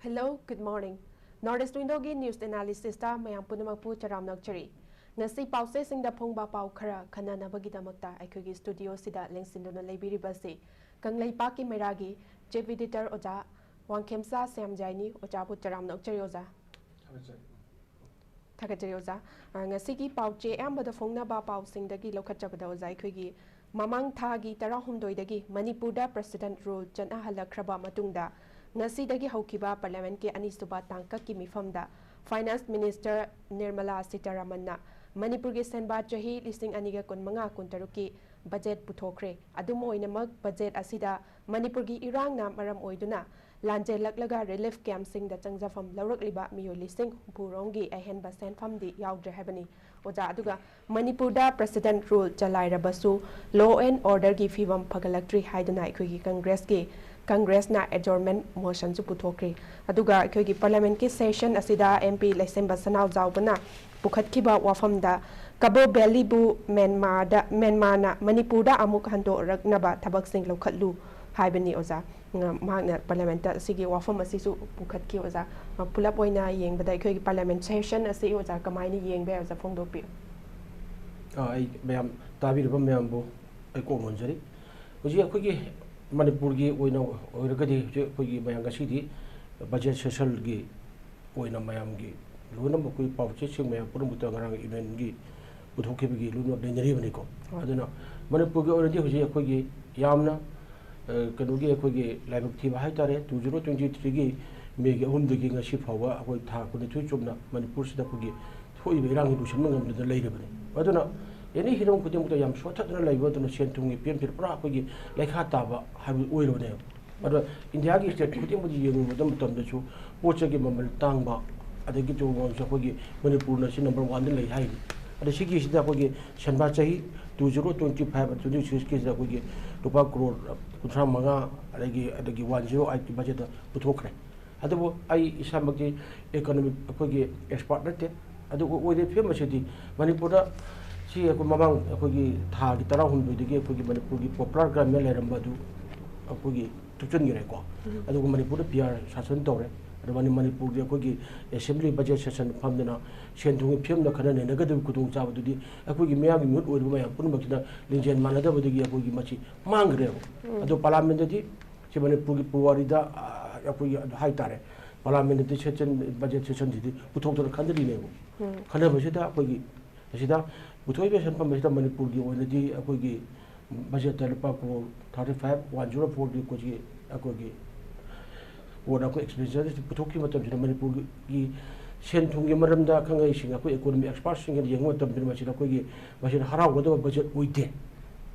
Hello, good morning. Northeast Window-gi news analysis-ta mayam punamakpu charam nakchari. Ngasi pause singda phongba pau khara khananabagidamata aikhogi studio sida lengsinduna leibiribasi kanglaipa ki meragi chief editor oja wangkhemsa samjaini oja bu charam nakchari oja. Thakachari oja. Ngasi ki pauche ambada phongna ba pau singdagi lokhatchabada oja aikhogi mamang thagi tarahumdoidagi Manipurda president rule chana halakraba matungda Ngasidagi haukiba parliament ke anisuba tangkak ki mifamda finance minister Nirmala Sitaramanna Manipur ge senba chahi listing aniga kun manga kun taruki budget puthokre adumo inamak budget asida Manipur gi irang na maram oiduna lanje laklaga relief camp sing da changjafam lawrakliba miyo listing purongi ahen ba senfam di yaudre habani oja aduga Manipur da president rule chalai rabasu law and order gi fibam phagalaktri haiduna ikhogi congress ge Congress na adjournment motion su puthokre aduga ikhogi parliament ki session asida MP Laisemba Sanau Zawbana pukhatkiba wafamda Cabo Valley bu Myanmar na Manipur da amuk hando raknaba thabak sing lokhatlu haibani oza magna parliament asigi wafam asisu pukhatki oza pulap oina yengbada ikhogi parliament session asi oza kamaini yengbe oza phongdopi ai mayam tabirba mayam bu ai ko monjari hoji akhogi Manipur gi oina oiragadi khoi mayang asidi budget session gi oina mayam gi luna mukui pauche sing mayam purum buta ngarang event gi puthokhe gi luna denjari bani ko aduna Manipur gi oiradi hoji khoi gi yamna kanu gi khoi gi laibak thi hai tare 2023 gi me gi hum gi ngasi phawa khoi tha kun thui chumna Manipur sida khoi gi thoi beirang gi dusham ngam da leire bani aduna Any hero could do yam short at the labor to send to me, Pimpir Prague, like Hataba, have oil on them. But in the Aggie state, putting with you with them to the show, watch a game of Tangba at the Gito one Shakogi, Manipur nation number 1 in Lay High. At the Shiki Shidakogi, Shanbachahi, 2025 and 26 cases that we get to Park Road, Kutramaga, at the Giwanjo, IT budget, Putokre. At the I Ishamaki economic expert, at the way the famous city, Manipura. Si aku mamang aku gi tha gi tara hun du gi aku gi Manipur gi popular gram mel ram badu aku gi tukchun gi ko adu Manipur PR shasan tore adu Manipur gi aku gi assembly budget session famdana sendung phim na khana ne na gadu kudung cha badu di aku gi mya gi mut oi ma ya pun makina linjen manada badu gi aku gi machi mangre adu parliament di si Manipur gi puwari da aku gi hai tare parliament di session budget session di puthok tor khandri ne khana basida aku gi asida Utoibe San Pamesta Manipur gi onadi akogi budget talpa ko 35 104 gi koji akogi wona ko expenses putoki matam jina Manipur gi sen thungi maramda khangai singa ko economy experts singa yengo tam bin machina ko gi machina haraw godo budget uite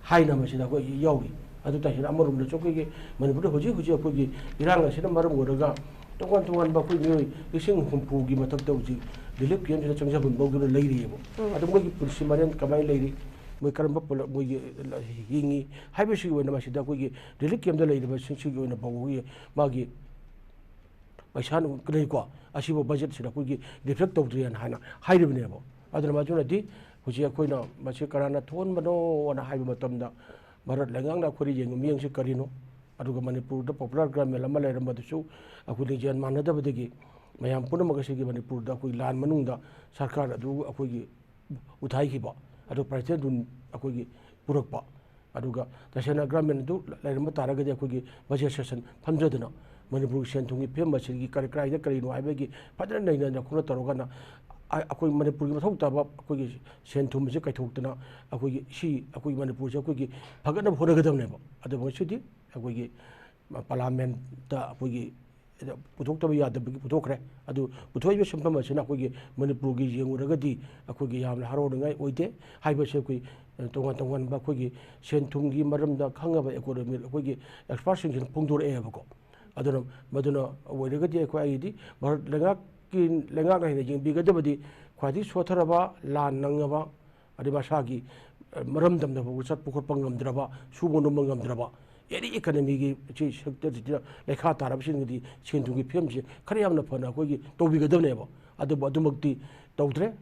haina machina ko yogi adu ta hina amarum da chokki gi Manipur hoji ko gi iranga sina maram godaga tongan ba ko ni ising humpu gi matak tawji Dilip kian sudah cangsa pun bawa lagi dia, ada mungkin polisi marian kamai lagi, mungkin kerana apa mungkin hingi, hai besi gua nama sida ko Dilip kian dah lagi besi sih gua nama bawa gua, magi, macam kena ikut, asyik bawa budget sida ko reflect tahu dia hana, hai dia benda apa, ada nama tu nanti, hujan ko na macam kerana tuan mano, wana hai macam dah, barat lengang dah kori yang miang si karino, ada ke Manipur dah popular gram lama lagi ramai tu, aku ni jangan mana dah berdegi. Mayam pun makasih kepada Manipur dah aku lan menungda sarkar adu aku gi uthai ki ba adu president dun aku gi purak ba adu ga tasana gramen du lai ma tara ga aku gi budget session phamja dana Manipur sen thungi phem ma gi kar krai da kari no ai gi padra nei na khuna taroga na aku Manipur gi mathau ta ba aku gi sen thum je kai thok dana aku gi si aku gi Manipur je aku gi phagana phona ga dam ne ba adu ba sudi aku gi parliament ta aku gi puthok tabi ya dabi puthok re adu puthoi be sampam asina ko gi Manipur gi yengu di ako gi yam haro ngai oide hai ba se ko tongan ba ko gi senthum gi maram da khanga ba economy ko gi expert sing pungdur e ba ko aduna maduna oiraga di ko ai di mar lenga ga hin bi ga dabadi khwadi sothara ba lan nang ba adi ba sa gi maram dam da bu sat pukhot pangam draba subo no mangam draba Any economy gi sector di lekha tarab sin di senthungi phim ji khare yamna phana ko gi tobi ga dabne ba adu makti tawdre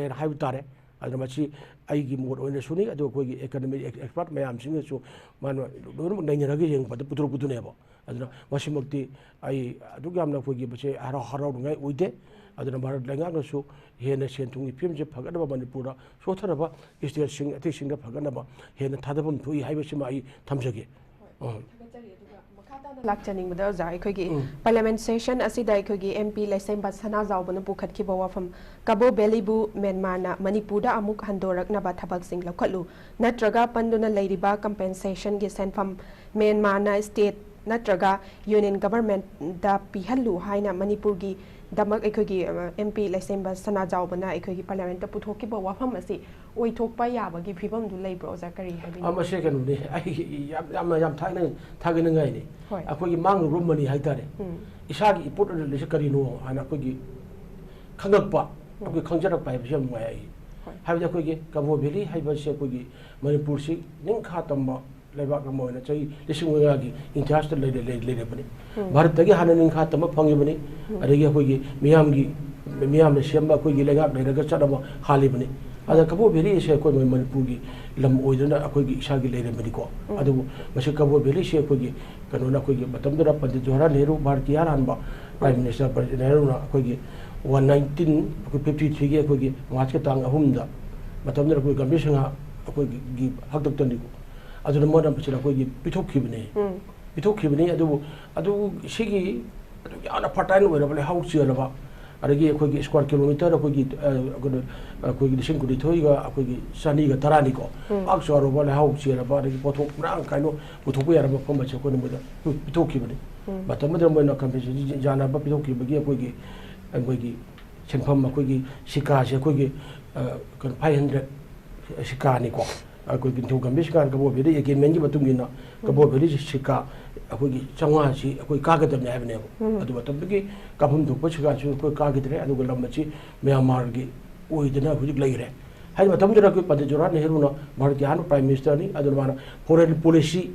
hai tare aduna machi aigi mod oina suni adu koi economic expert mayam sing su man don nainara gi yeng padu putur putune ba aduna masimukti ai adu gamna koi gi bache haro haro ngai uide aduna bharat lenga no su hena sentungi phim je phagana ba manipura so thara ba state sing ati sing ga phagana ba hena thadabum thui haiba sima ai thamjage lakchaning bada za aikogi parliament session asida aikogi MP Laisemba Sana Zawbana pukhatkiba wafam Cabo Verde bu Myanmar na Manipur da amuk handorakna ba thabak sing lokhatlu natraga panduna leiriba compensation gi senfam Myanmar na state natraga union government da pihallu haina Manipur gi damak aikogi MP Laisemba Sana Zawbana aikogi parliament ta puthokiba wafam asi oithokpa yaba gi phibam du leibro zakari habi ama second ni ai yam thagin ngai ni akogi mang room mani haitare isagi ipot le se kari no ana akogi khangakpa akogi khangjarak pai bse mai habi akogi Cabo Verde haiba se akogi Manipur si ning kha tamba lebak mo na chai lisingwa gi interest le bani bharat gi hanan ning kha tamba phangi bani adagi akogi miyam ne semba akogi lengak le ga chadama khali bani ada Cabo Verde se ko Manipur gi lam oidana akogi isagi le bani ko adu mase Cabo Verde se akogi kanona akogi matamdara Pandit Jawaharlal Nehru Bharatiya ranba Prime Minister Pandit Nehru na akogi 11953 gi akogi March ka tang ahumda matamdara akogi Gambhir Singha akogi gi hakdak tani ko adu mo dam pachira akogi pithokibne adu sigi yana fertile oira bale hau chiraba adagi akogi square kilometer akogi lising kudi thoiga akogi sani ga tarani ko aksaro bale hau chiraba adagi pothok rang kaino puthoku yaraba phamba che ko numuda pithokibne matamdara mo na compensation jana ba pithokibagi akogi senfam akogi sika se akogi 500 sika ni ko akogi thu Gambhir Singha Cabo Verde agreement gi matungina Cabo Verde sika akogi changwa si akoi kagadam ne habne adu matamdagi kapum thukpa sika chu ko kagidre adu lammachi Myanmar gi oidana hujik laire hai matamdara ko Pandit Jawaharlal Nehru na Bharatiya Prime Minister ni adu mana foreign policy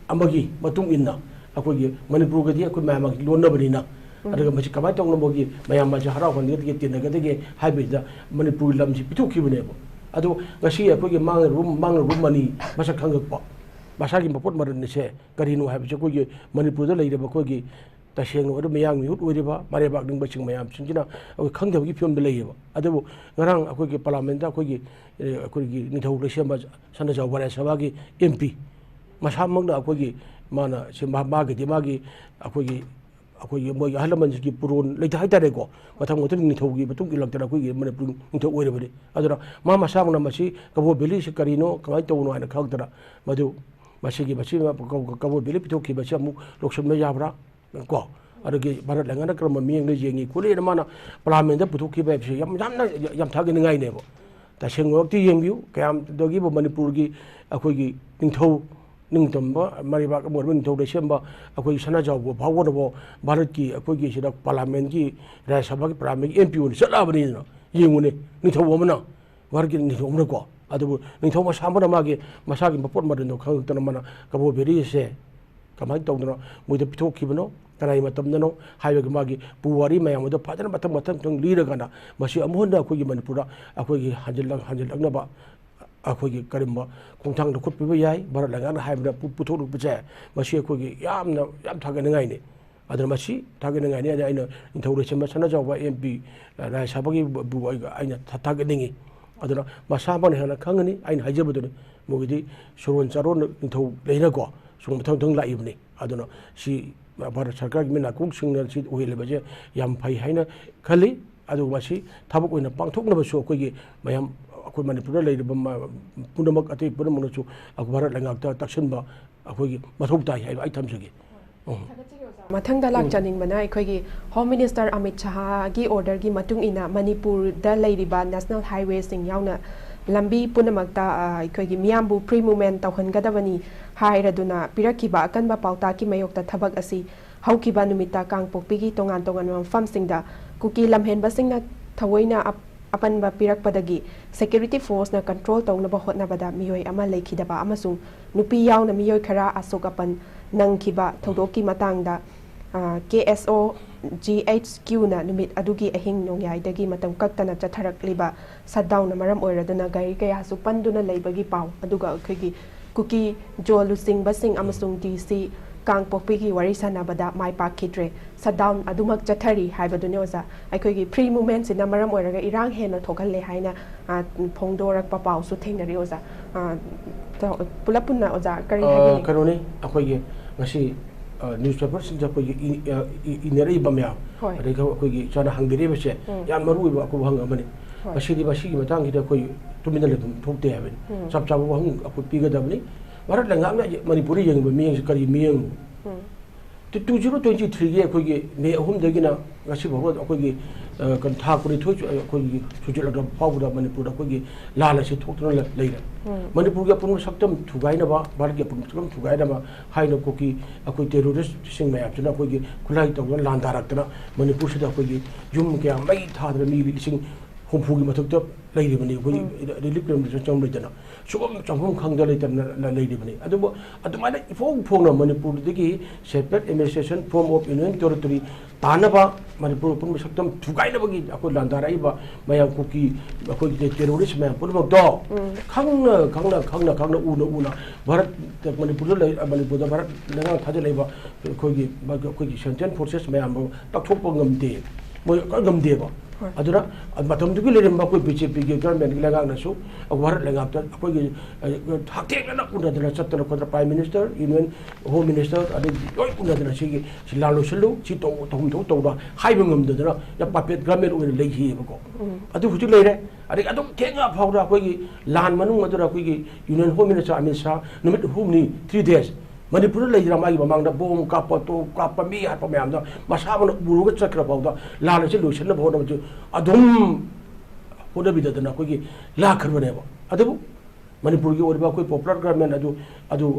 amagi matungina akogi Manipur gadi akoi Myanmar lonna banina adaga machi kamai tong nomogi Myanmar ja harau kan gi tinaga dege haibida Manipur lamji pithokibne adu ngasi akogi mang room mani masak khangakpa masagi mapot maran se karino habi che kogi Manipur da leira ba kogi taseng no mayang mi hut oiriba mare bak ding baching mayam singina akogi khangdab gi film da leiba adu ngarang akogi parliament da akogi nithau lesia ma sana jaw bare sabagi MP masamang da akogi mana se ma gi magi akogi mo halaman gi puron leita haitare ko mathang motor ni thogi batung gi lagtara ko gi mane pun into oire bari adura ma masang na masi Cabo Verde se karino kamai to no ana khagtara madu masi gi masi Cabo Verde pito ki basi amu loksam me yabra ko adagi Bharat Lengana kram mieng le jengi kule na mana parliament da puto ki ba se yam thagi ngai ne bo ta sengok ti yengbiu kayam dogi bo Manipur gi akogi ningthau ningtomba mariba ka morban to de semba akoi sana jaw bo bhawo bo Bharat ki akoi gi sida parliament ki Rajya Sabha ki parliament ki MP un sala bani na yengune ni thawo mana war ki ni thomna ko adu ni thoma sambana ma gi masa gi mapot marin no khang tan mana Cabo Verde se kamai to no mu de pithok ki bano kanai matam no haiwe gi ma gi puwari mayam do padana matam tong lira kana masi amuhonda akoi gi Manipura akoi gi hanjil na ba akogi karimba khongthang da khut piba yai Bharat Lengana haibda puthok bje masi akogi yam thagana ngai ne adra masi thagana ngai ne aina inthore chema sana jawba MP Rajya Sabha gi bu aina thagana ngi adra masa ban hana khangani aina hajabadu mogidi soron charon inthau leina ko sung thang lai ibni aduna si Bharat Sarkar gi mena kung singna si oile baje yam phai haina khali adu masi thabuk oina pangthokna ba so akogi mayam akoi Manipur leiriba punamak ati punamang chu ak Bharat Lengak ta taksinba akoi mathok tai hai ai thamsagi mathangda lakchaning bana aikogi Home Minister Amit Shah gi order gi matung ina Manipur da leiriba national highway sing yauna lambi punamakta aikogi miyambu free movement tawhangadabani hairaduna pirakiba akanba pauta ki mayokta thabak asi haukiba numita kangpokpi gi tongan mafam singda kuki lamhenba singna thawoina apanba pirakpadagi security force na control tawnaba hotnabada miyoi ama lekhidaba amasung nupi yauna miyoi khara asok apan nangkhiba thodoki matangda KSO GHQ na numit adugi ahing nongyai matam kaktana chatharakliba shutdown na maram oiraduna gari kaya su panduna leibagi pau aduga akhigi kuki jolusing basing amasung DC Kangpokpi ki wari sanabada mai pakhidre shutdown adumak chathari haibadune oza akhigi free movement sina maram oiraga irang hena thokalle haina phongdorak pa pau su thengnari oza pulapuna oza kari habi kanoni akhigi ngasi newspaper sinja ko inere bamya adega ko gi chana hangdire bese yan maru ba ko hang amani basidi basigi matang hida ko tumina le thokte haben sab sab hang ko piga dabni warat la ngam manipuri yang mi kari mi yang 2023 ge ko gi me ahum dagina ngasi boro ko gi kan tha ko thoi ko gi sujula da pawda manipur ko gi lala si thoktra leira manipur ge pun saktam thugai na ba bar ge pun saktam thugai na ba haina ko ki akoi terrorist sing ma apna ko gi khulai to lan darak na manipur sida ko gi jum ke mai tha da mi sing humpu gi mathuk to leiri bani ko relief ram de chom leitana sugam changum khang da leitana leiri bani adu mana ifong na manipur de gi separate administration form of union territory tanaba manipur pun saktam thugai na bagi akoi lan darai ba maya ko ki akoi terrorist ma pun do khangna una bharat manipur le manipur da bharat lenga thade leiba ko gi central forces ma am takthok ngamde mo ngamde ba adura matam du le remba ko BJP ge government lenga na su bharat lenga ta ko gi thakte na kuna da chatta ko prime minister union home minister ade loi kuna da si lalo selu si to da hai bangam da ya papet government o le hi ba ko adu hu le re ade adu kenga phawra ko gi lan manung adura ko gi union home minister Amit Shah numit humni 3 days manipur le jira mai bamang da bom kapa mi ha pa myam da masa ban buru ga chakra pawda la la se lotion na bhona ju adum hoda bidadana ko gi la kharwane ba adu manipur gi orba ko popular government adu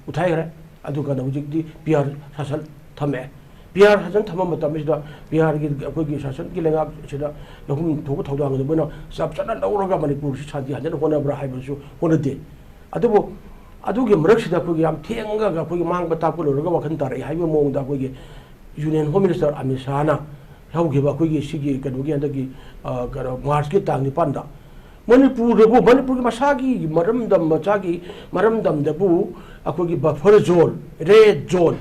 uthai gare adu kana hujik di PR sasal thame PR hasan thama matam da PR gi ko gi sasal gi lenga sida lahum thogu thawda ga bana sab chana lawraga manipur si shanti hajan hona bra hai basu hona de adu adugi maraksida ko yam thenga ga ko mang bata ko lo ga wakhan tar ai haiba mong da ko gi union home minister Amit Shah na haugi ba ko gi sigi ka do gi anda gi ga march ki tang ni panda manipur ki masagi maram dam da bu ako gi buffer zone red zone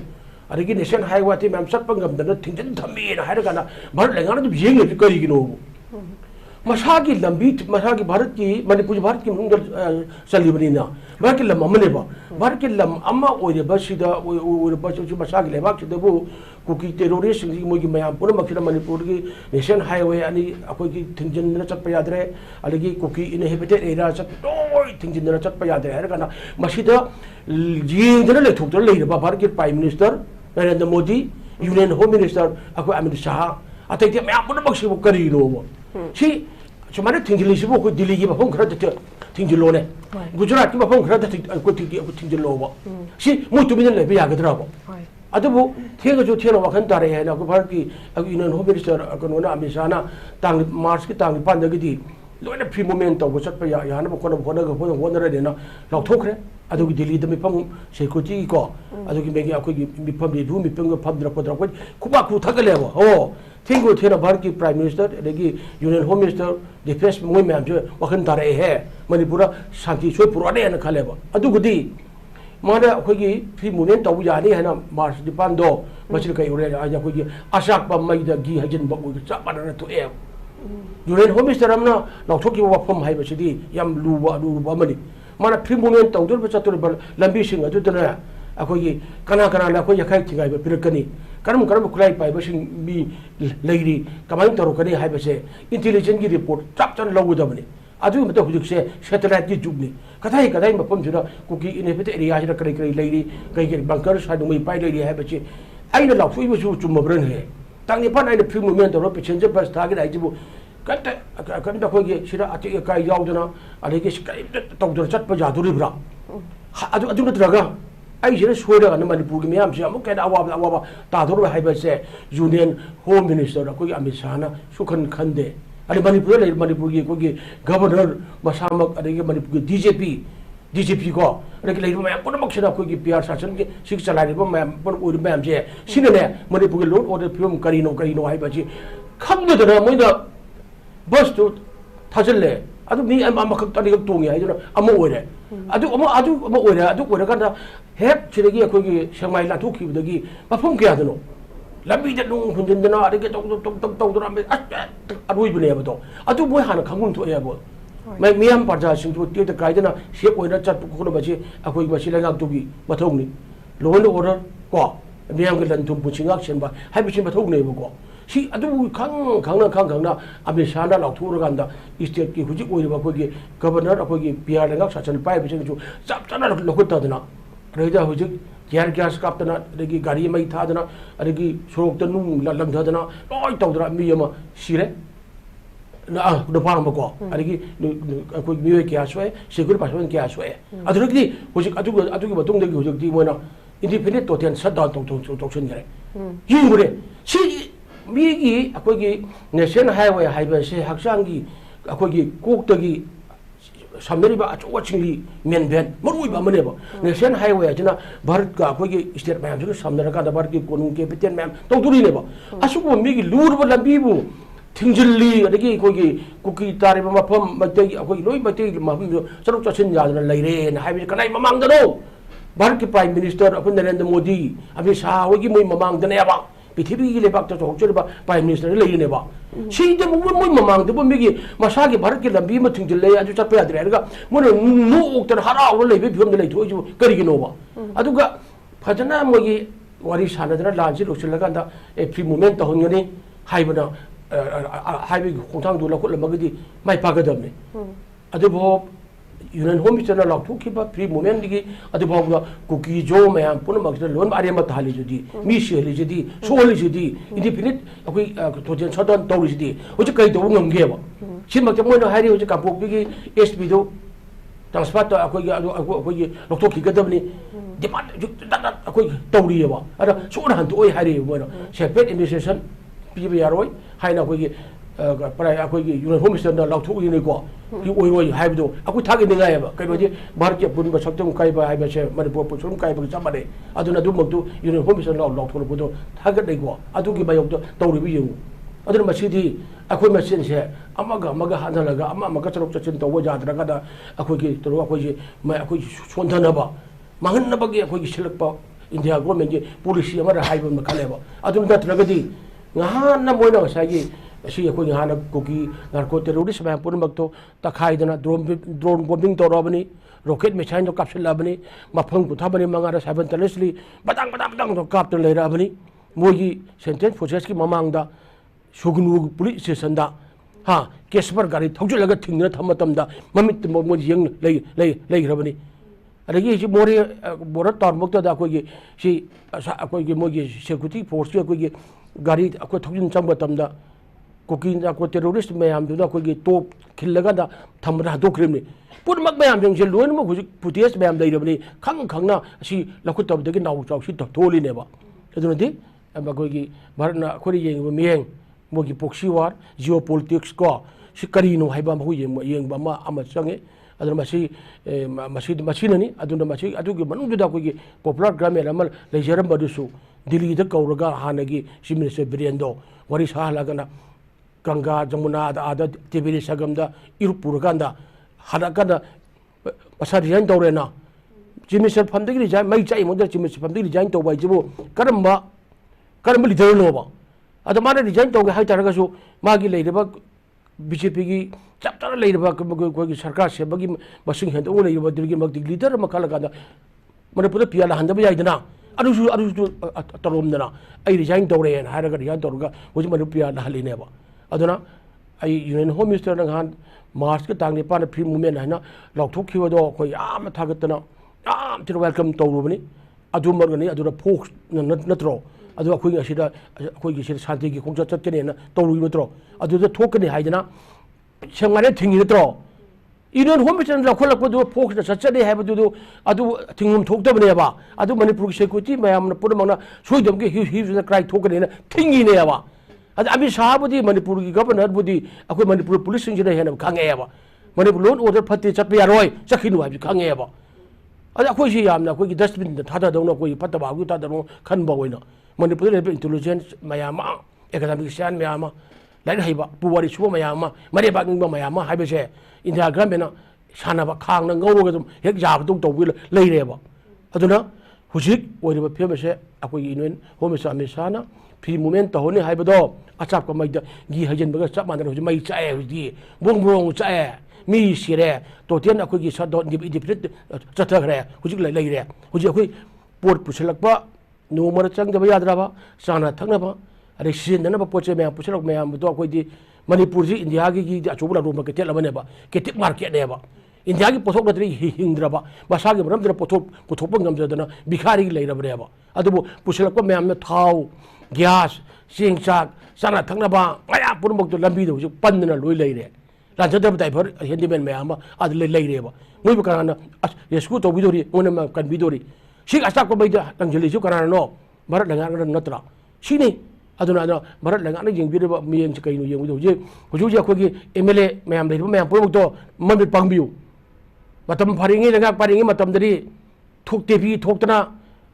adigi nation highway ti mam sat pangam da thingjan thami na haira kana bhar lenga na jing ni kari gi no masagi lambi masagi bharat ki manipur bharat ki mungdal salibani na bharat ki lam amane ba bharat ki lam amma oire basida oire basu masagi lebak de bu kuki terrorist ni mo gi mayam pura makira manipur ki nation highway ani akoi ki thingjan na chat pa yadre aligi kuki inhabited area chat doi thingjan na chat pa yadre har kana masida jing dana le thuk le ba bharat ki prime minister Narendra Modi union home minister akoi Amit Shah atai ti mayam pura makshi bu kari ro si cuma tinggal di sebuah Delhi ki bapong kerja tinggal lo ne, Gujarat ki bapong kerja tinggal lo ba, si mutu bina le biar kedera ba, ada bu tiga jo tiga wakan tarik ya, aku bharap ki aku Union Home Minister aku nona Amit Shah na tang March ki tang pandang ki di, lo ada free moment tau gosat pa ya na bukan ada na, lau thok re, ada ki Delhi demi pang security ko, ada ki bagi aku ki mipam di room mipam ko pam drak ko, kuba ku thak le ba, oh Tengok tiada Bharat ki Prime Minister, lagi Union Home Minister, Defense Mui Ma'am je wakan tarik hai, Manipura Shanti Soi Pura ada yang khaleba. Adu gudi, mana aku ki free movement tahu jadi hai na Mars di pando, macam kaya orang aja aku ki asak pamai dah gi hajan baku cak pada tu Union Home Minister ramna, nak thoki wapam hai macam di, yang lupa mani. Mana free movement tahu tu macam tu lambi singa tu tu aku ki kana lah aku yakai tinggal berpikirkan karam kulai pai basing bi lagi kamang taruh kani hai base intelligence ki report cap chan lagu da bani adu mata hujuk se satellite ki jug ni kadai mapam jura kuki inhabited area jira kai kai bunker sa dumai pai lagi hai bace aina lau fu ibu chu mabran he tang ni pan aina film moment ro passenger bus target ai jibu kanta ko ge sira ati kai yaw dana ale ke skai tok dor chat pa jaduri bra adu na draga ai jira soira na manipur ki miyam se amuk kai awa ta thor hai ba se union home minister ko Amit Shah na sukhan khande ali manipur ki ko ki governor masamak ade manipur ki DJP DGP ko lagi lagi ma'am पुनः मक्सद कोई की PR शासन के शिक्षा चलाने को ma'am पुनः उड़ मैम जे सीने ने मणिपुर के लोग और फिल्म करीनो है बच्ची खम दे ना मुझे बस तो थाजल ले अदु मी अम खक तनी खक तोंगे है जो अम ओरे अदु ओरे का हेप चिरगी कोई की शमाई लाथु की बदगी मफम क्या दनो लंबी द नुंग हुंजन अरे के तो में अरुई बने अब तो अदु बोय हाना खंगुन तो है बो मैं मियाम प्रजा सिंह तो ते कायदना शेप ओइना चट को बचे अखोई बसी लंगाक तुगी मथौनी लोन ऑर्डर को मियाम के लन तुम पुचिंगाक सेनबा हाइबिसिन मथौने बको सी अदु खंगना अमित शाह ना लाथुरगांदा स्टेट की हुजिक ओइबा कोगी गवर्नर अखोगी PR लंगाक शासन पाइ बिसिन जो चप चना लोखतदना रेजा हुजिक यार गैस कापतना अदगी गाड़ी मई थादना अदगी सोरक नु लंधदना लोय तौदरा मियमा सिरे नुपांग बको अदगी कोई मियो क्या सोए सिक्योरिटी पासवन क्या सोए अदरगी हुजिक अदुगी बतुंगदगी हुजिकती मोना इंडिपेंडेंट टोटल शटडाउन तोक्सन गरे युरे सी मिगी अकोगी नेशनल हाईवे हाइबसे हक्सांगी अकोगी कोक्तगी सामनेरिबा अचोचिंगली मेन भेन मरुइबा मनेबो नेशनल हाईवे जना भारत का अकोगी स्टेट मैम जो सामनेरका भारत की कोनुंग कैपिटल मैम तौदुरिनेबो असुबो मिगी लूरबो लंबीबो थिंजिल्ली अदगी अकोगी कुकी तारिबा मफम मतै अकोगी लोई मतै मफम चरुक चसिन यादना लैरे न हाइबे कनाई ममांगदनो भारत के प्राइम मिनिस्टर अपन नरेंद्र मोदी अभी शाह होगी मोई ममांगदनेबा पृथ्वी की लेबाक तो होचरबा प्राइम मिनिस्टर लेनेबा सीदे मोई ममांगदबो मिगी मसागी भारत के लंबी में थिंजिल्ले अजु चप्पा यादरेगा मोने नो ओक्तन हराव लेबे फिल्म दे लेथोजु करिगिनोबा अदुगा फजना मोगी वारी सानदना लांजी लोचलगांदा ए फ्री मूवमेंट तहोंगनी हाइबना हाइबे खोंथांग दो लखोलमगदी माइ पागदबने अदुबो यूनियन होम मिनिस्टर लाथुखिबा फ्री मूवमेंट की अदुबा कुकी जो मैम पुनमक लोन अरेम थाली जुदी मी सेली जुदी सोली जुदी इंडिपेंडेंट अखोई थोजन सदन तौरी जुदी होज कई तो ngमगेबा सिमक मोइनो हारि होज कापोक्पी की एसपी दो ट्रांसफर तो अखोई लथोखिगदबनी डिपार्टमेंट अखोई तौरीबा अदा सोन हंतोय हारि मोइनो सेपरेट एडमिनिस्ट्रेशन पीबा यारोय हाइना अखोई प्राय अखोई यूनियन होम मिनिस्टर लाथोखिनेको की ओइरोय हाइबदो अखोई थागिनिगायबा कइनोजे भारत के पुनबा सक्तम काइबा हाइबसे मणिपुर पुसुम काइबा चमने अदुना दुमक्तु यूनियन होम मिनिस्टर लाथोलबदो थागदैको अदुगी बायोक्तो तौरिबि यु अदुना मसिदी अखोई मसिनसे अमगा हानलगा अमगा चरक चचिन तौबो जाद्रगादा अखोई तरो अखोई सोंधनबा माहनबगी अखोई सिलकपा इंडिया गवर्नमेंट की policy Amra हाइबा मखलेबा अदुना नत्रगदी ngahana moina ngasagi asi akoi ngahana kuki narco terrorist ma punmakto takhaidana drone bombing torabani rocket missile to kapsilabani mafang puthabani mangara simultaneously badang to kapter leirabani mogi sentence process ki mamangda sugnu police station da ha kesbar gari thaujilaga thingna thamatamda mamit mo yeng lei rabani अदगी जी मोरे बोरा तौरमुक्त अखोगी सी अखोगी मोगी security force की अखोगी गाड़ी अखो थोजिन चंग मतमदा cookie अखो terrorist ma'am दुना अखोगी top खिलगा थमरा हदोक्रिमनी पुनमक ma'am जंग loan म हुजिक footage ma'am लेरबनी खंगना असी लखुतबदगी नाउ चाउसी थोलिनेबा अदुनदी अखोगी भारतना अखोरी येंग मियेंग मोगी पोक्सी वार जियो पॉलिटिक्स को सी करीनो हाइबा महु येंग बमा अमा चंगे अदुना मसीननी अदुना मसी अदुगी मनुजुदा कोगी पॉपुलर ग्रामीण अमल लेजरमबदुसु दिल्ली द कौरगा हानगी चीफ मिनिस्टर बिरेंदो वरी साहलगना गंगा जमुना आदा टिबिरी सगमदा इरुपुरगांदा हादकना पसा डिजाइन तौरेना चीफ मिनिस्टर फंदगी डिजाइन मई चाइ मोदर चीफ मिनिस्टर फंदगी डिजाइन तौबा जिबो करम लीडर नोबा अद माना डिजाइन तौगे हाइ तरगसु मागी लेरबा बीजेपी की चप्टर लेरबा कोई सरकार सेबगी मसिंग हेंदो लेरबा दिल्ली मक्ति लीडर मखलगादा मनपुर पियाला हंदबा याइदना अरुसु तरोमदना आई रिजाइन तौरेन हारगा रिजाइन तौरगा होजि मनपुर पियाला हलिनेबा अदुना आई यूनियन होम मिनिस्टर नहान मार्च के तांग निपान फ्री मूवमेंट हाइना लाउथोखिबदो कोई याम थागतना याम तिरो वेलकम तौरुबनी अदुमरगनी अदुरा फोक्स नत्रो अदु अखोई असिदा अखोई सिदा शांति की खोंचा चटकनेना तौरुइ नत्रो अदुदा थोकनी हाइदना सेंगारे थिंगी नत्रो यूनियन होम मिनिस्टर लखोलकपदो फोक्स चटचने हाइबदुदो अदु थिंगम थोकदबनेबा अदु मणिपुर सिक्योरिटी मयामना पुरमना सोइदमगे हिज क्राइ थोकनेना थिंगिनेबा अद अमित शाह बुदी मणिपुर की गवर्नर बुदी अखोई मणिपुर पुलिस सिंह हेन खांगेबा मनपुर लोन ऑर्डर फते चट यारोय चखिनु हाबि खंगेबा अदा अखोय सि यामना अखोय डस्टबिन दा थादादौना अखोय फतबागु तादनो खनबा ओइना मनपुर लेबे इंटेलिजेंस मयामा एकाडेमिक सियान मयामा लाइन हाइबा पुवारी सुबो मयामा मरे बागनिबा मयामा हाइबसे इंडिया गवर्नमेंट सानाबा खांगना ngौरोगा दum हेक जाबदौ तौबि लेरेबा अदुना हुजिक ओइरबा फेमसे अखोय इनवेन home minister Amit शाहना free movement तहोने हाइबदो अचाप का मैदा गी हजनबगा चप मानर हुजि मै चाए हुजि बोंग बोंग चाए मी सिरे टोटेन अखोगी सदो डिफिट चथखरे हुजि लेरे हुजि अखोई पोट पुसलकपा नोमर चंगदबा याद्राबा चाना थकनबा अरे सिजननबा पोचे मया पुसलक मया तो अखोई मणिपुर जी इंडिया की अचौबा रोम मार्केट अमनेबा केटिक मार्केट नेबा इंडिया की पोथोक नद्री हिंद्रबा मसागी मरमदर पोथोक पुथोप ngамजदना भिखारी लेरबनेबा अदुबो पुसलकपा मयाम थाव गैस सिंग चाक चाना थकनबा मया पुरमक लंबी हुजि पन्नना लोई लेरे राजदब ड्राइवर हेंडीमैन मयाम अद लेरेबा मोइबो काना रेस्क्यू तौबिदोरी मोनम कनबिदोरी सिग अचाक बैदा तंजलिसु कानानो भारत लंगा नत्रा सिनी अदुना भारत लंगा यंगबिरबा मियंग कइनो यंगबिदो हुजि अखोगी एमएलए मयाम लेरबा मयाम पुरमक तो ममि पांगबियु मतम फारिंगी लंगा पारिंगी मतमदरी थोकतेबी थोकतना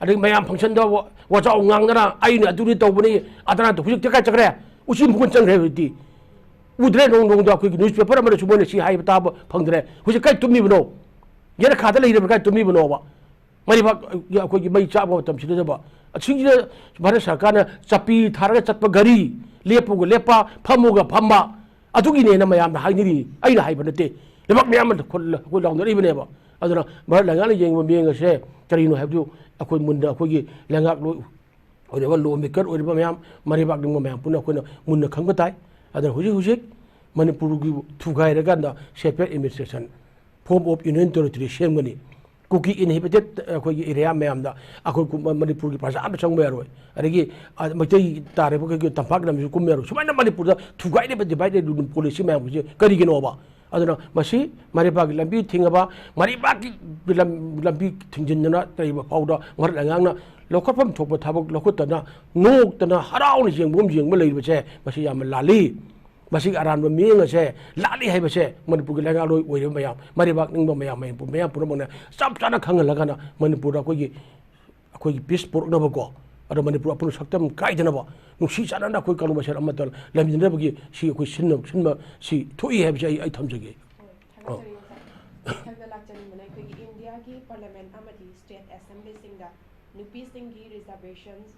अरे मयाम फंक्शन दो वजाओ ngang आइने अदुनि तौबनी अदना तो हुजि तका चकरे उसी मुकुन चंगरे हुति उद्रे नोंग नोंग दो न्यूज़पेपर अमर सुबोने सी हाइब ताब फंगद्रे हुजि कै तुमिबनो येर खाता लेइरे कै तुमिबनो बा मरिबा अखोगी मै चाबो तम सिदबा असिंगि भारत सरकार ने चपी थारगा चतप गरी लेपुगो लेपा फमुगा फम्मा अदुगिने न मयाम हाइनिरी आइना हाइब नते लेबक मयाम खोल को लाउनरिबनेबा अदुना भारत लंगाने येंग मेंगसे करिनो हाइबदु अखोई मुंदा अखोगी लंगाक लो ओरेबा लो मेकर ओरेबा मयाम मरिबाक दिंग मयाम पुना अखोना मुन्ना खंगबा ताई अदर हुजी मणिपुर की थुगाइरगाना separate administration form of union territory सेमगनी कुकी इनहिबिटेड अखोगी एरिया मयामदा अखोई मणिपुर की प्रजा am chang मेरोय अरेगी मैतै तारेबो के तंपाक नमजु कुमेरो सुमाइना मणिपुर दा थुगाइरे डिवाइडेड पॉलिसी मयाम हुजी करिगिनोबा अदना मसी मरिबाग लंबी थिंगबा मरिबाग लंबी थिंजिनना तैबा फाउदा मर लंगांगना लौखफम थोप थाबक लौखतना नोक्तना हराउन जेंगबम जेंगब लेबसे मसी याम लाली मसी अरानब मेंगसे लाली हाइबसे मणिपुर की लंगा लोय ओइरे मयाम मरिबाग निंगब मयाम मयाम पुरमने सब चाना खंगलगाना मणिपुर अखोगी पीस पुरनबको अदो मणिपुर अपन सक्तम काइदनबा नुसी चाना अखोई कानु मसेर अमतल लमिनबगी सी अखोई सिन्म सी थोई हाइबसे आई थमजगे इंडिया की पार्लियामेंट अमदी स्टेट असेंबली सिंगा नुपीसिंगी रिजर्वेशंस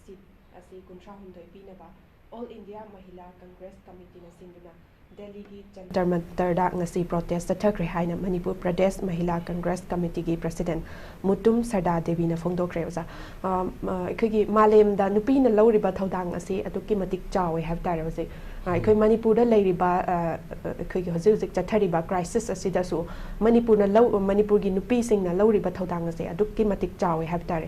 सीट असी कुंट्रा हुंदोय पीनबा ऑल इंडिया महिला कांग्रेस कमिटी न सिंगना दिल्ली की जंतर मंतरदा ngasi protest चथखरे हाइना मणिपुर प्रदेश महिला कांग्रेस कमिटी की प्रेसिडेंट मुतुम सरदा देवी न फोंदोखरे ओजा अखोगी मालेमदा नुपीना लौरिबा थौदांग असि अदुकी मतिक चावे हैव तारे ओजे अखोई मणिपुर दा लेरिबा अखोगी हजिक चथरिबा क्राइसिस असिदासु मणिपुर न लौ मणिपुर की नुपी सिंगना लौरिबा थौदांग असे अदुकी मतिक चावे हैव तारे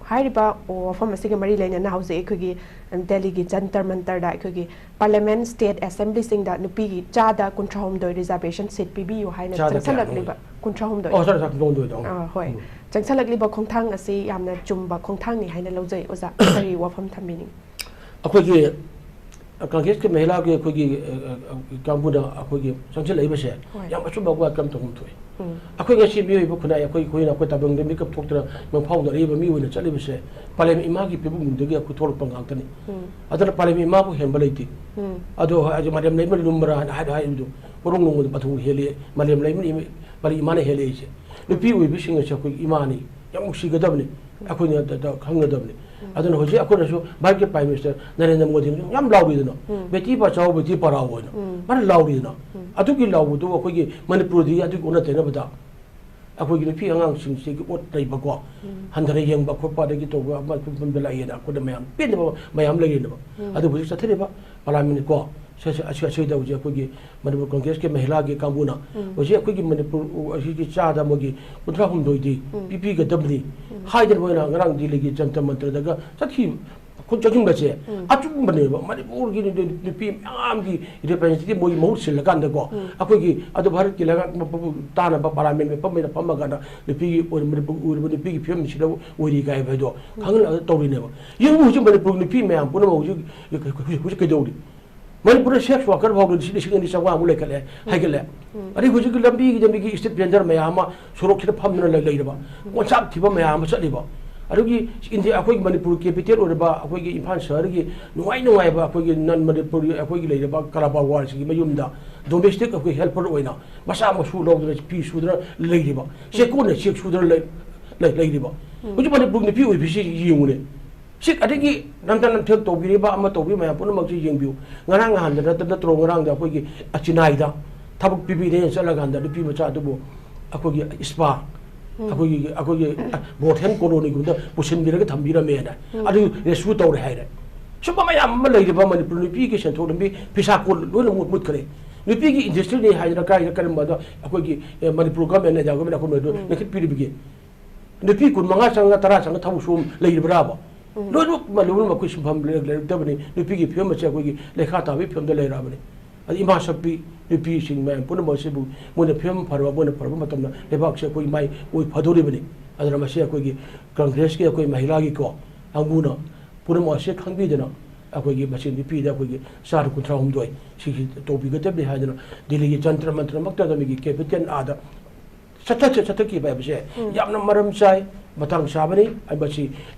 हाइरिबा वफम असिगे मरी लेना हाउसे अखोगी दिल्ली की जंतर मंतरदा अखोगी पार्लियामेंट स्टेट असेंबली सिंगदा नुपी की चादा कुंट्राहुमदोय रिजर्वेशन सीट पीबीयु हाइना चंसलकलिबा कुंट्राहुमदोय होय चंसलकलिबा खोंथांग असी यामना चुम्बा खोंथांगनि हाइना लौजै ओजा करी वफम थमिनी अखोगी कांग्रेस के महिला के अखोगी कांबुदा अखोगी चंसलैबसे याम अचुबा वा कम तो हुमथोय अखोई ngasi मियोइबो खुनाय अखोई खोइना अखोई ताबंग दे मिकअप थोक्तरा मंफाउदा रेबा मि ओइना चलिबसे पार्लियामेंट इमा की पिबुंग दगे अखो थोरक पंगांगतनी अदर पार्लियामेंट इमा को हेंबा लेति अदो आज मरियम लेमन नुमरा हाय हाय दु पोरोंग नुंग बथु हेले मरियम लेमन पाली इमा ने हेले इसे नुपी ओइबि सिंग से अखोई इमानी याम उसिगदबनी अखोई न खंगदबनी अदन होजे अखोनसु भारत के प्राइम मिनिस्टर नरेंद्र मोदी याम लाउरिदनो बेटी बचाओ बेटी पढ़ाओ होइनो मन लाउरिदनो अदुगी लाउदु अखोगी मणिपुर दी अदुगी उना तेनबदा अखोगी नुपी अंगांग सिंग से की ओट तैबको हंदरे यंगबा खोपा दगी तो मा पुम बलाइना अखोद मयाम पेनबा मयाम लगिनबा अदु बुजी चथरेबा पार्लियामेंट को से अखोगी मणिपुर कांग्रेस के महिला के कांबुना होजे अखोगी मणिपुर असी की चादा मोगी कुंट्रा हुमदोइदी पीपी गदबनी हाइदर मोइना ngरang दिल्ली की जंतर मंतर दगा चथि खुंचगिम गसे अचुबने मणिपुर की नुपी म्याम की रिप्रेजेंटेटिव मोई महूर सिलकान दको अखोगी अदु भारत की लगा ताना पार्लियामेंट में पमेना पमगाना नुपी और मणिपुर नुपी की फिल्म सिदा ओरी गाय भदो खंगल तौरिनेबा यंगु हुजि मणिपुर नुपी म्याम पुनम हुजि हुजि केदौरी मनपुर सेक्स वर्कर भाव लिंग चौगा लेखले हाईगले अरे हूँ लंबी स्टेट वेंडर मैम सोरक फमना कोचाप थीब मैम चलीब इंडिया अखोई मनपुर कैपिटल अखोई इम्फाल शहर की नुआब अखोई नन मनपुर अखोई कलाबा वार्ड की मयूम डोमेस्टिक अखोई हेल्पर होना मसा मसू लौद फी सूदना से कौन चेक सूदना हूँ मनपुर नुपी येंगने सिक अदगी नमता नमथेक तौबीरिबा अमा तौबी मया पुनमक येंबिउ ngarang han da natro ngarang da akogi achinai da thabuk pibine chalagan da nupi macha dubu akogi spa akogi bothen colony gunda pusin biraga thambira me da adu resu tawre haire suba mayam ma leiba manipur nupi ki sen tholambi pisa ko lo mut kare nupi ki industry ne haira kai karam da akogi manipur government ne jago me ko do nekit piribige nupi kun manga sanga tara sanga thabu sum leibra ba लोग मालूम है कुछ हम ले तब नहीं नुपी की film अच्छे कोई लेखा था भी फिल्म तो ले रहा बने अभी इमाम शब्बी नुपी सिंह में पुनः मौसे बु मुझे फिल्म फरवा मतलब ना लेबाक से कोई माई कोई फदोरी बने अदर मसे कोई कांग्रेस के कोई महिला की को अंगुना पुनः मौसे खंगी जना कोई मसे नुपी दा कोई सार कुत्रा हम दोई सी तो भी गते भी है जना दिल्ली के जंतर मंत्र मक्ता दमी की कैपिटल आदा सत्ता की बात है यामना मरम चाय मतंग साबनी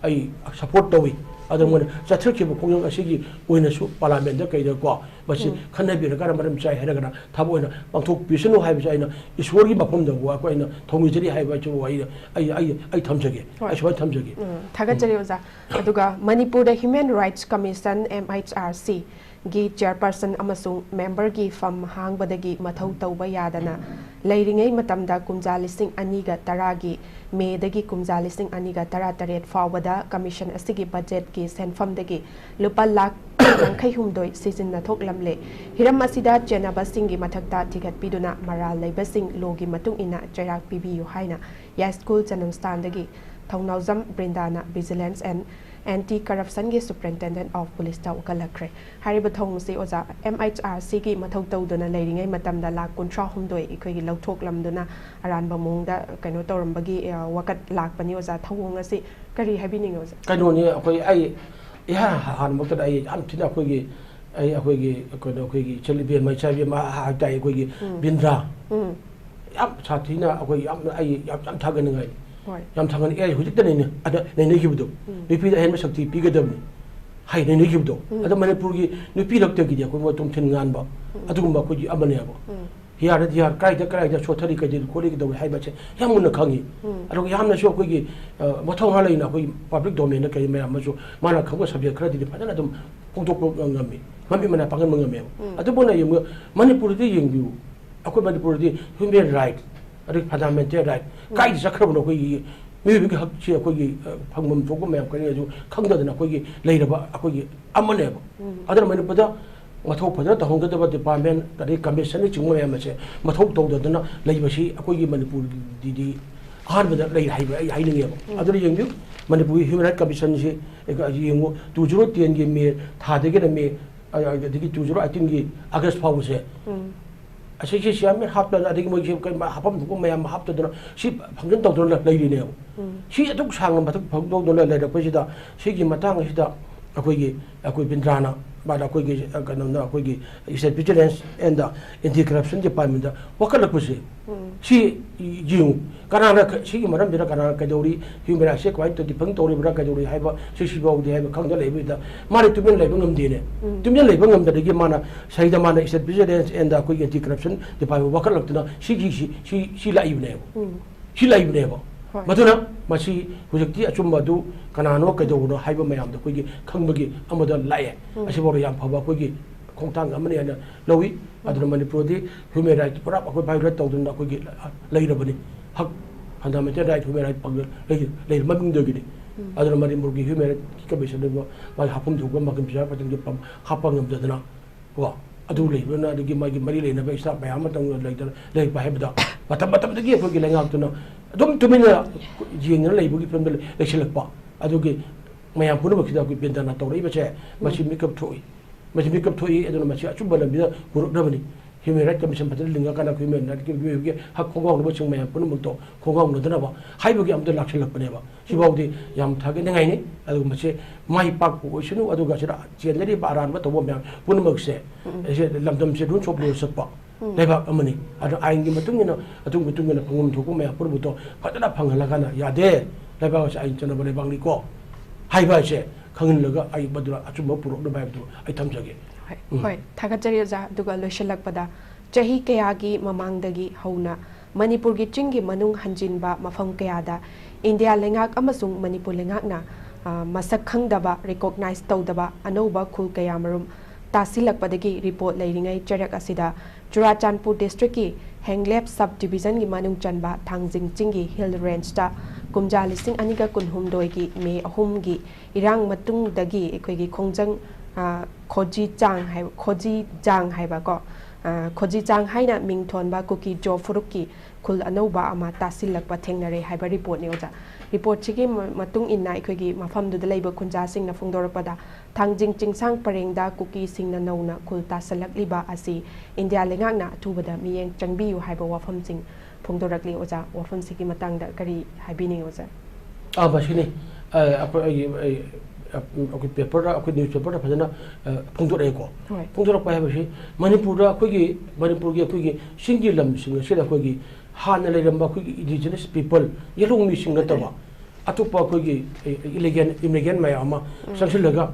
आई सपोर्ट तौई अदम चथरखिब खोंग असिगी ओइनसु पार्लियामेंट दा कइदा को बसी खनबिरगा मरम चाय हेरगना थाबोइना पंथोक पिसनु हाइबस आइना ईश्वर की मफम दगो अकोइना थोंगिजरी हाइबा चो आई थमजगे आई सो थमजगे थागचरी ओजा अदुगा Manipur human rights commission MHRC गी चेयरपर्सन अमसुंग मेंबर की फम हांगबदगी मथौ तौबा यादना लेरिंगै मतमदा कुमजा लिसिंग अनिगा तरागी मेदगी कुमजा लिसिंग अनिगा तरा तरेट फावदा कमीशन असिगी बजेट की सेनफमदगी लुपा लाख यांखै हुमदोय सिजिन्ना थोकलमले हिरम असिदा चेनाबसिंगी मथक्ता टिकट पिदुना मराल लेबसिंग लोगी मतुंग इना चैराक पिबियु हाइना या स्कूल जनमस्थानदगी थौनाउजम ब्रिंदाना विजिलेंस एंड एंटी करप्शन के सुपरिटेंडेंट ऑफ पुलिस वकलखरे हारिब थोंग से ओजा MHRC की मथौ तौदना लेरिंगै मतमदा लाख 13 इखोगी लौथोकलमदुना अरानबा मोंगदा कनो तौरंबगी वकत लाखपनि ओजा थौंग असी करी हाबिनिंग ओजा कनोनी अखोई आई या हान मकत आई याम थिना अखोगी आई अखोगी कनो अखोगी चलिबेन मैचाबी मा हाइताई अखोगी बिंद्रा याम साथीना अखोई याम आई याम थागनङै याम थांगन ए हुजिक तने अदा नै गिबदो नुपी दा हेन शक्ति पिगदबनी हाय नै गिबदो अदा मणिपुर की नुपी लक्ते की को मो तुम थिन गान बा अदुगुम को जी अमने बा हियार दियार काय दा सोथरी कदि कोली की दो हाय बचे याम मुन खंगी अदो याम न सो को की मथौ हा लेना को पब्लिक डोमेन न कई मैम मजो माना खंगो सब्जेक्ट खरा दि फजना दम पोंतोक ngami mami mana pangan ngame adu bona yeng Manipur दि यंगबिउ अको मणिपुर दि ह्यूमन राइट अरे फंडामेंटल राइट काय जखरबनो कोई मेबी हक से कोई फंगम थोको मैम कने जो खंगदना कोई लेरबा कोई अमने अदर मणिपुर दा मथौ फजना तहोंगदबा डिपार्टमेंट कदि कमीशन चिंग मैम से मथौ तौदना लेबसी कोई मणिपुर दि अहमद लई हाइनिंगे अदर यंगबिउ मणिपुर ह्यूमन राइट कमीशन से यंगो 2010 की मे थादगे मे 2018 की अगस्त फाउ से असे सियाम हापला अदगी मोइ हापम को मैम हापतदना सि फंक्शन तौदना लेरिने सि अदुक सांग मथक फंक्तौदना लेरपसिदा सिगी मतंग सिदा अखोई बिंद्राना बादा अखोई कनोना अखोई state vigilance and anti corruption department वकलपसे सि जिउ कनाना सिगी मरम दिरा कनाना कदौरी ह्यूमन राइट्स क्वाइ तो डिफंग तौरी बरा कदौरी हाइबा सिसिबाउदि हाइबा खंगदा लेबिदा माने तुमेन लेबं ngमदिने तुमेन लेबं ngमदगी माना साइदा माना स्टेट विजिलेंस एंड अखोई एंटी करप्शन डिपार्टमेंट वकलक्तना सि लाइबने मधुना मसी हुजक्ति अचुम्बदु कनानो कदौनो हाइबा मयाम द कोई खंगबगी अमद लाए असिबोर याम फबा कोई खोंगतांग अमने अना लवी अदर मणिपुर दि ह्यूमन राइट पुरा कोई वायलेट तौदना कोई लेरबनी हक फंडामेंटल राइट ह्यूमन राइट पग ले ममिंग दगिदि अदर मणिपुर की ह्यूमन राइट कमीशन दो मा हापम दुगो मगम पिजा पतंग पम हापंग ददना वा अदु लेबना दगी मागी मरी लेना बे स्टाफ मयाम तंग लेदर ले बाहेबदा मतम दगी कोई लेंगातुना अदुम तुमिना जिंगना लेबुगी फिल्म लेखिलकपा अदुगी मयाम पुनबखिदा कोई बेंदना तौरई बचे मसी मेकअप थोई अदुना मसी अचुबना बिदा पुरकदबनी human rights commission patel linga kana human rights ki hak khongong no chung me pun mu to khongong no dana ba hai ba gi am de lakshil lak pane ba si ba di yam thage ngai ni adu ma se mai pak ko sunu adu ga sira chen ni ba ran ba to ba pun mu se lamdam se dun chop lo sak ba leba amani adu ain gi matung ina phangum thu ko me pur mu to fatana phangala kana ya de leba sa ain chana ba le bang ni ko hai ba se khangin laga ai badura achum ba purok da ba du ai tham jage hoi thagachari ja duga loishalakpada chahi kayagi mamangdagi hauna manipur gi chingi manung hanjinba mafam kayada india lengak amasung manipur lengakna masak khangdaba recognize tawdaba anoba khul kayamarum tasilakpadagi report leiringai charak asida churachandpur district ki henglep sub division gi manung chanba thangjing chingi hill range ta kumja lising aniga kunhumdoi gi me ahum gi irang matung dagi ekoi gi khongjang khoji jang hai ba ko khoji jang hai na mingthon ba kuki jo furuki khul anoba ama tasilakpa thengnare hai ba report ni oja report chigi matung inna ekhoi gi mafam du leiba khunja sing na phungdorpada thangjing chingsang parengda kuki sing na nauna khul tasalakliba asi india lengak na thubada miyeng changbiu hai ba wafam sing phungdorakli oja wafam sigi matangda kari habini oja ba shini okay paper okay newspaper phajana phungdor ko phungdor pa ha shi manipur da khoi gi singi lam sing se da khoi gi han le ramba khoi indigenous people yelong mi sing na ta ba atupa khoi gi immigrant ma ama sansil laga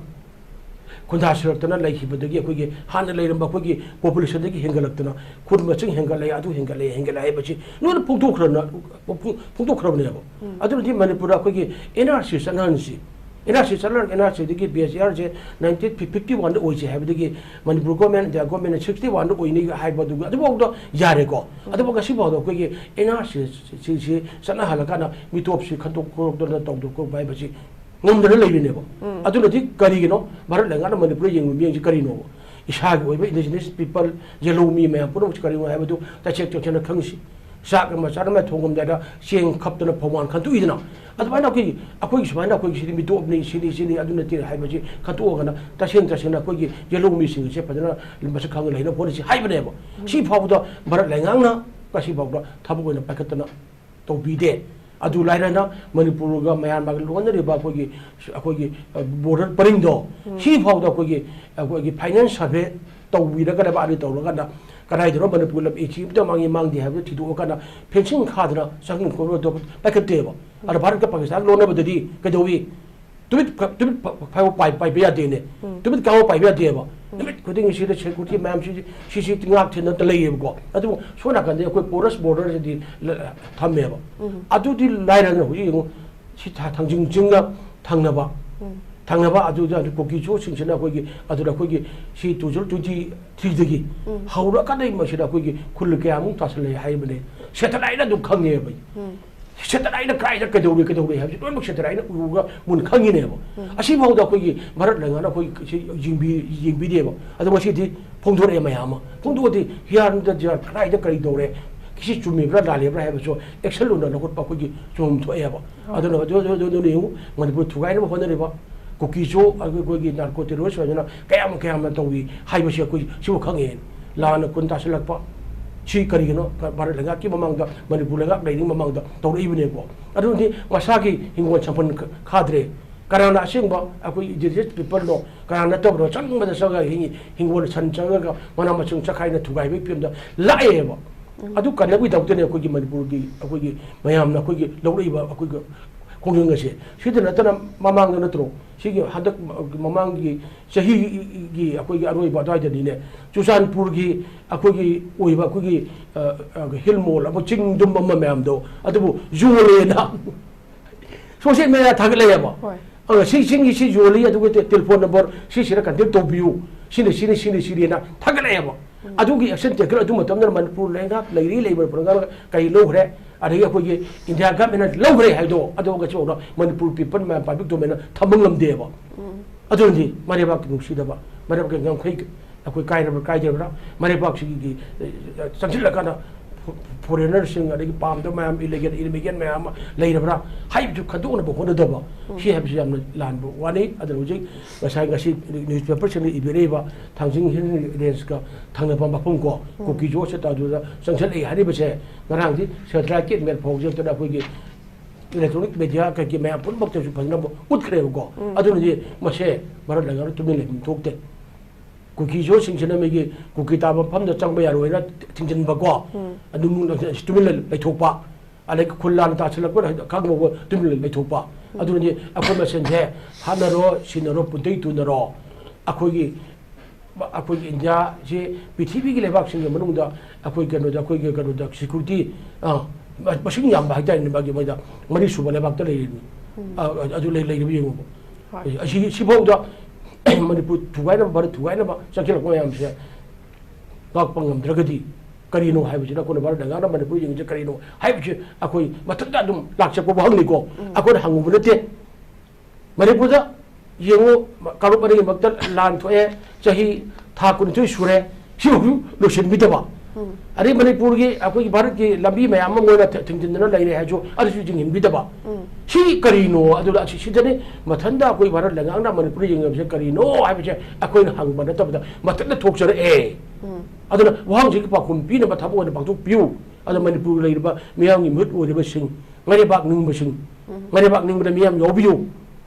khunda sirak tana lai hi badagi khoi gi han le ramba khoi gi population da gi hengalak tana khud ma ching hengal lai adu hengal lai ba chi no phungdor khra ne ba adu di manipur da khoi gi NRC sanansi NRC salar NRC digi BSR je 1951 oi je have digi manipur government the government 61 oi ni hai ba du adu bo do yare ko adu bo ga si bo do ko gi NRC si sana halaka na mi top si khanto ko do na tong do ko bai ba si ngom da le ne bo adu lo di kari gi no bharat lenga na manipur yeng mi ji kari no isha gi oi ba indigenous people je lo mi me puro kari no hai ba du ta chek chok na khang si sak ma sar ma thongom da sing khap da na phomwan khan tu idna adwana ki akoi smaina akoi si mi top ni sini aduna ti hai baji khatu ga na tashen akoi ki yelong mi sing se padana limba sa khang lai na policy hai bane bo si phabu da barat lengang na ka si phabu da thabu ko na pakatna to bi de adu lai na manipur ga myanmar ga lon ri ba akoi ki border paring do si phabu da akoi ki finance survey to bi da ga ba ri to ga na karai dro manipur lab echi to mang di have ti do kana pension khadra sangin ko do pakate ba ar bharat ka pakistan lona badadi ka dowi tumit pai be ya de ne tumit ka pai be ya de ba tumit ko ding si de security mam si tingak thin na lei ko adu so na kan de ko porous border di thamme ba adu di lai ra no ji si thangjing jinga thangna ba adu da ko ki jo sing sina ko gi adu da ko gi si tujul tuji thidegi haura ka dai ma si da ko gi khul ke amu tasle hai bane setalai na du khange ba setalai na kai da ka do ha ji don setalai na uga mun khangi ne ba asi ba da ko gi bharat lenga na ko si jingbi de ba adu ma si di phongdor e ma ya ma phongdo di hian da ja kai da kai do re kisi chumi bra dali bra ha ba so excel lo na ko pa ko gi chum tho e ba adu no do ni ngani bu thugai na ba hon ne ba Kokijo, Agogi, Narcotiros, Kayam, Towi, Hibashia, Shu Kangi, Lana Kuntasilapa, Chi Karino, Baranaki among the Manipulaga, Lady among the Tor Evening. I don't think Masaki in one champion cadre. Karana Simba, I people know, Karana Tobro, something with the Saga, he was Sanchanga, Manamachung Chakaina to buy Vipium, the Laeva. I do connect without any Kogi Manipuri, Akogi, Mayam, Nakogi, Loriva, Akogi. 공경것이 시들 나타나 마망의 나트로 시기 한덕 마망기 자희기 아코기 아로이 바다이데네 주산푸르기 아코기 오이바 아코기 힐몰 아고 징dum마 맘도 아두부 주올레나 소셜 미디어 타글래야 봐 시싱이 시 주올레 아두고 텔레폰 넘버 시시라 간데 도비우 시리나 타글래야 봐 adugi action te kra adu matam manipur lenga leiri labor program kai lo gre adagi ko gi india government lo gre haido adu ga chodo manipur people ma public domain thamangam de ba adu ndi mare ba ki si da ba mare ba ngam khai akoi kai ra mare ba si gi sanjil ka na foreigner-sing adagi pamda mayam illegal immigration mayam leirabra haibju khaduna bo honadaba si habsi yamna lanbo wani adal hujik ngasai ngasi newspaper sing ibireba thangjing hin range ka thangna pam bapum ko kuki jo se ta du sangsal ei hari bese ngarang di satellite mel project da kogi electronic media ka ki mayam pun bak chu phajna bo utkre go adun ji mase barat lagar tumin le thokte kuki jo sing chena megi kuki ta ba pham da chang ba yaroi na thingchen ba ko adum tumin le thok pa ale khullan ta chala ko khang mo tumin le thok pa adun ji akho ma sen je hanaro sinaro putei tu naro akhogi india je pithibhi gi lebak sing manung da akhoi kano da security masing yam ba ta ni ba gi ba da mari su ba lebak ta le ni adu le bi ngo asi si bo da Manipur thugai na bar thugai na ba sakil ko yam se gak pangam dragadi karino hai bujina ko na bar daga na Manipur jing je karino hai buji akoi mathak dum lakcha ko hang ni ko akoi hangu bunate Manipur da yengo karu pari makta lan thoe chahi tha kun thui sure si hu lo shin bi da ba ari Manipur gi akoi bharat gi lambi mayam mo na thingtin na lai re ha jo ari su jing bi da ba si karino adu la si dane mathanda akoi bharat langang na Manipur jing se karino hai buje akoi hang ba na ta da mathak thok chare e adu na wang ji pa kum pi na ba thabu na ba tu piu adu Manipur lai ba miyang gi mut o de ba sing ngari bak ning ba sing ngari bak ning ba miyam yo biu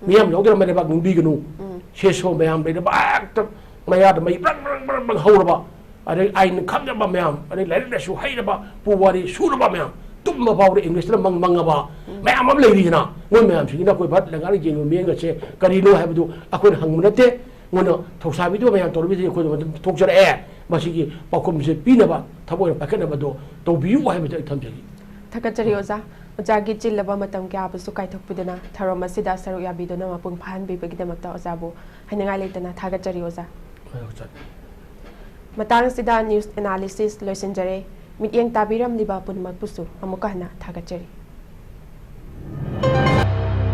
miyam yo ga ngari bak ning bi gnu se so mayam be ba ta maya da mai bang hau ba ada ain kham ba mayam ada lai da su hai ba pu wari su ba mayam tum ma ba english la mang ba mayam am lai ri na ngon mayam sing na koi bhat la ngali jeng me nga che kari no ha bu akoi hang mun te ngono thoksa bi do mayam tor bi ko thok jar e ma si gi pa kom se pi na ba thabo pa ka na ba do to bi wa ha bi tham jagi thakachari oza oza gi chil laba matam kya bu su kai thok pidana tharo masida saru ya bi do na mapung phan bi bagi damakta oza bu haningai leitana thakachari oza matang sida news analysis loisenjare mityeng tabiram liba punmak pusu amuka hana thakachari